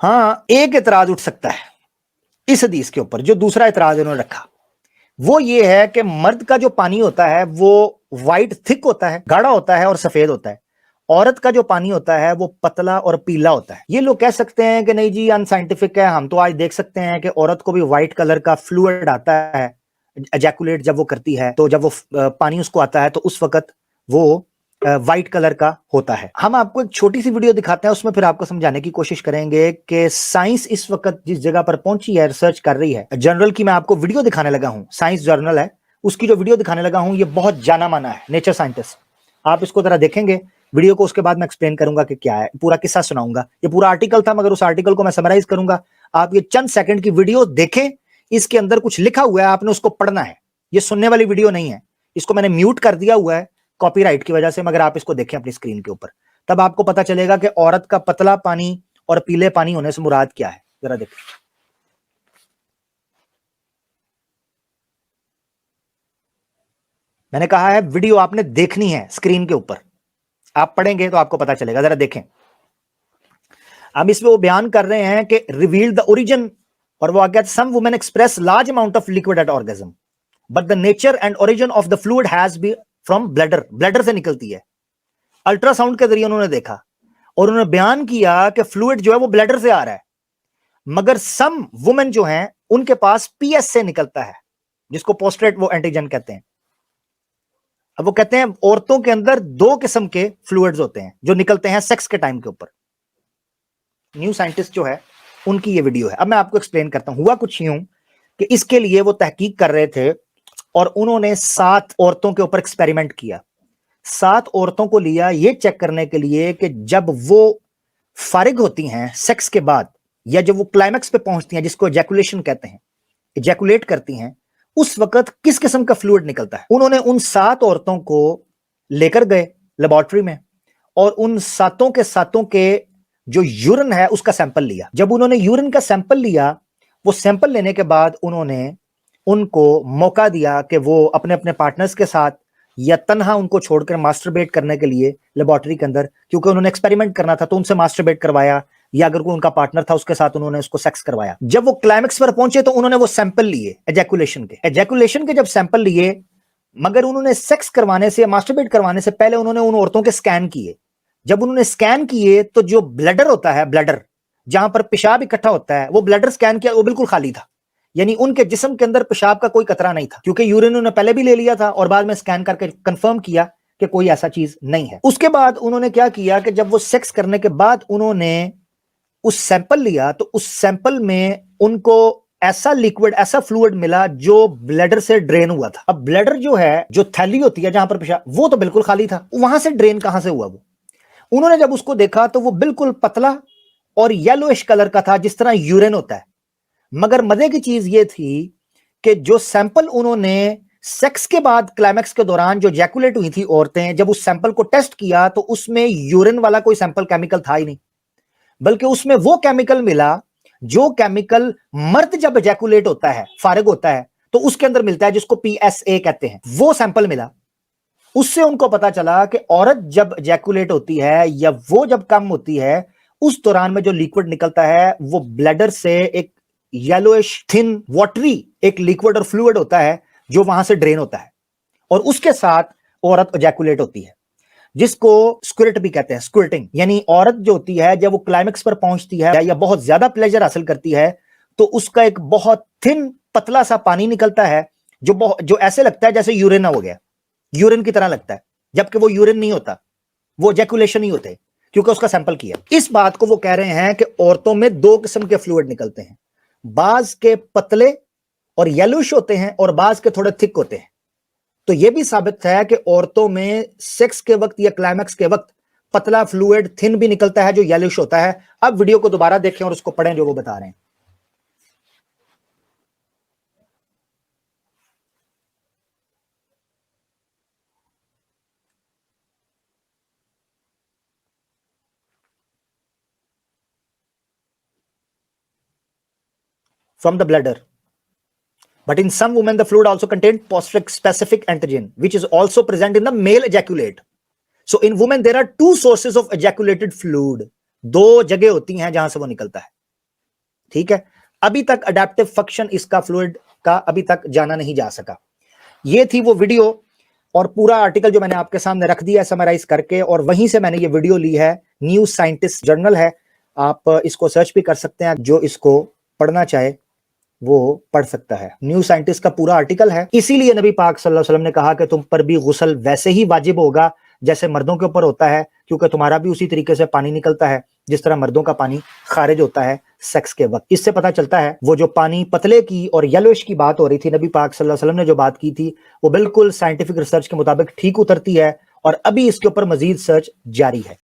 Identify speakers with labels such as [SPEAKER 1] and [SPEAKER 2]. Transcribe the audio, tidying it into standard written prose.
[SPEAKER 1] हाँ, एक एतराज उठ सकता है इस हदीस के ऊपर, जो दूसरा एतराज इन्होंने रखा वो ये है कि मर्द का जो पानी होता है वो वाइट थिक होता है, गाढ़ा होता है और सफेद होता है। औरत का जो पानी होता है वो पतला और पीला होता है। ये लोग कह सकते हैं कि नहीं जी अनसाइंटिफिक है, हम तो आज देख सकते हैं कि औरत को भी व्हाइट कलर का फ्लूइड आता है एजैकुलेट जब वो करती है, तो जब वो पानी उसको आता है तो उस वक्त वो व्हाइट कलर का होता है। हम आपको एक छोटी सी वीडियो दिखाते हैं, उसमें फिर आपको समझाने की कोशिश करेंगे कि साइंस इस वक्त जिस जगह पर पहुंची है, रिसर्च कर रही है। जर्नल की मैं आपको वीडियो दिखाने लगा हूं, साइंस जर्नल है, उसकी जो वीडियो दिखाने लगा हूं ये बहुत जाना माना है, नेचर साइंटिस्ट। आप इसको जरा देखेंगे वीडियो को, उसके बाद मैं एक्सप्लेन करूंगा कि क्या है, पूरा किस्सा सुनाऊंगा। ये पूरा आर्टिकल था मगर उस आर्टिकल को मैं समराइज करूंगा। आप ये चंद सेकंड की वीडियो देखें, इसके अंदर कुछ लिखा हुआ है, आपने उसको पढ़ना है। ये सुनने वाली वीडियो नहीं है, इसको मैंने म्यूट कर दिया हुआ है कॉपीराइट की वजह से, मगर आप इसको देखें अपनी स्क्रीन के ऊपर, तब आपको पता चलेगा कि औरत का पतला पानी और पीले पानी होने से मुराद क्या है। जरा देखें। मैंने कहा है वीडियो आपने देखनी है स्क्रीन के ऊपर, आप पढ़ेंगे तो आपको पता चलेगा। जरा देखें। अब इसमें वो बयान कर रहे हैं कि रिवील द ओरिजिन, और वो आगे some women express large amount of liquid at orgasm but the nature and origin of the fluid has be from bladder, bladder से निकलती है। अल्ट्रासाउंड के जरिए उन्होंने देखा और उन्होंने बयान किया कि फ्लूइड जो है वो ब्लडर से आ रहा है, मगर सम वुमेन जो हैं उनके पास पीएस से निकलता है, जिसको पोस्ट्रेट वो एंटीजन कहते हैं। अब वो कहते हैं औरतों के अंदर दो किस्म के फ्लूइड्स होते हैं जो निकलते हैं सेक्स के टाइम के ऊपर। न्यू साइंटिस्ट जो है उनकी ये वीडियो है। अब मैं आपको एक्सप्लेन करता हूं। हुआ कुछ यूं कि इसके लिए वो तहकीक कर रहे थे और उन्होंने 7 औरतों के ऊपर एक्सपेरिमेंट किया। 7 औरतों को लिया ये चेक करने के लिए कि जब वो फारिग होती हैं सेक्स के बाद, या जब वो क्लाइमैक्स पे पहुंचती हैं जिसको एजैकुलेशन कहते हैं, एजैकुलेट करती हैं, उस वक्त किस किस्म का फ्लूइड निकलता है। उन्होंने उन 7 औरतों को लेकर गए लेबोरेटरी में और उन 7 के 7 के जो यूरिन है उसका सैंपल लिया। जब उन्होंने यूरिन का सैंपल लिया, वो सैंपल लेने के बाद उन्होंने उनको मौका दिया कि वो अपने अपने पार्टनर्स के साथ या तन्हा उनको छोड़कर मास्टरबेट करने के लिए लेबोरेटरी के अंदर, क्योंकि उन्होंने एक्सपेरिमेंट करना था तो उनसे मास्टरबेट करवाया, या अगर कोई उनका पार्टनर था उसके साथ उन्होंने उसको सेक्स करवाया। जब वो क्लाइमेक्स पर पहुंचे तो उन्होंने वो सैंपल लिए एजैकुलेशन के जब सैंपल लिए, मगर उन्होंने सेक्स करवाने से, मास्टरबेट करवाने से पहले उन्होंने उन औरतों के स्कैन किए। जब उन्होंने स्कैन किए तो जो ब्लडर होता है, ब्लडर जहां पर पेशाब इकट्ठा होता है, वो ब्लडर स्कैन किया, वो बिल्कुल खाली था। यानी उनके जिस्म के अंदर पेशाब का कोई कतरा नहीं था, क्योंकि यूरिन उन्होंने पहले भी ले लिया था और बाद में स्कैन करके कंफर्म किया कि कोई ऐसा चीज नहीं है। उसके बाद उन्होंने क्या किया कि जब वो सेक्स करने के बाद उन्होंने उस सैंपल लिया तो उस सैंपल में उनको ऐसा लिक्विड, ऐसा फ्लूइड मिला जो ब्लडर से ड्रेन हुआ था। अब ब्लडर जो है, जो थैली होती है जहां पर पेशाब, वो तो बिल्कुल खाली था, वहां से ड्रेन कहां से हुआ वो। उन्होंने जब उसको देखा तो वो बिल्कुल पतला और येलोइश कलर का था, जिस तरह यूरिन होता है। मगर मजे की चीज ये थी कि जो सैंपल उन्होंने सेक्स के बाद क्लाइमैक्स के दौरान जो जैकुलेट हुई थी औरतें, जब उस सैंपल को टेस्ट किया तो उसमें यूरिन वाला कोई सैंपल केमिकल था ही नहीं, बल्कि उसमें वो केमिकल मिला जो केमिकल मर्द जब जैकुलेट होता है, फारिग होता है, तो उसके अंदर मिलता है, जिसको PSA कहते हैं। वो सैंपल मिला। उससे उनको पता चला कि औरत जब जैकुलेट होती है या वो जब कम होती है, उस दौरान में जो लिक्विड निकलता है वो ब्लैडर से एक येलोइश थिन वाटरी एक लिक्विड और फ्लूइड होता है जो वहां से ड्रेन होता है, और उसके साथ औरत जैकुलेट होती है, जिसको स्क्विर्ट भी कहते हैं, स्क्विर्टिंग। यानी औरत जो होती है जब वो क्लाइमेक्स पर पहुंचती है या बहुत ज्यादा प्लेजर हासिल करती है तो उसका एक बहुत थिन पतला सा पानी निकलता है जो ऐसे लगता है जैसे यूरिन हो गया, यूरिन की तरह लगता है, जबकि वो यूरिन नहीं होता, वो जैकुलेशन ही होते, क्योंकि उसका सैंपल किया। इस बात को वो कह रहे हैं कि औरतों में 2 किस्म के फ्लूइड निकलते हैं, बाज के पतले और येलोइश होते हैं और बाज के थोड़े थिक होते हैं। तो यह भी साबित है कि औरतों में सेक्स के वक्त या क्लाइमैक्स के वक्त पतला फ्लूइड थिन भी निकलता है जो येलोइश होता है। अब वीडियो को दोबारा देखें और उसको पढ़ें जो वो बता रहे हैं। From the bladder. But in some women, the fluid also contains specific antigen, which is also present in the male ejaculate. So in women, there are 2 sources of ejaculated fluid. 2 जगह होती हैं जहां से वो निकलता है। ठीक है, अभी तक अडेप्टिव फंक्शन इसका फ्लूइड का अभी तक जाना नहीं जा सका। ये थी वो वीडियो और पूरा आर्टिकल जो मैंने आपके सामने रख दिया समराइज करके, और वहीं से मैंने ये वीडियो ली है। न्यूज साइंटिस्ट जर्नल है, आप इसको सर्च भी कर सकते हैं, जो इसको पढ़ना चाहे वो पढ़ सकता है। न्यूज साइंटिस्ट का पूरा आर्टिकल है। इसीलिए नबी पाक सल्लल्लाहु अलैहि वसल्लम ने कहा कि तुम पर भी गुस्ल वैसे ही वाजिब होगा जैसे मर्दों के ऊपर होता है, क्योंकि तुम्हारा भी उसी तरीके से पानी निकलता है जिस तरह मर्दों का पानी खारिज होता है सेक्स के वक्त। इससे पता चलता है वो जो पानी पतले की और येलोइश की बात हो रही थी, नबी पाक सल्लल्लाहु अलैहि वसल्लम ने जो बात की थी, वो बिल्कुल साइंटिफिक रिसर्च के मुताबिक ठीक उतरती है, और अभी इसके ऊपर मजीद सर्च जारी है।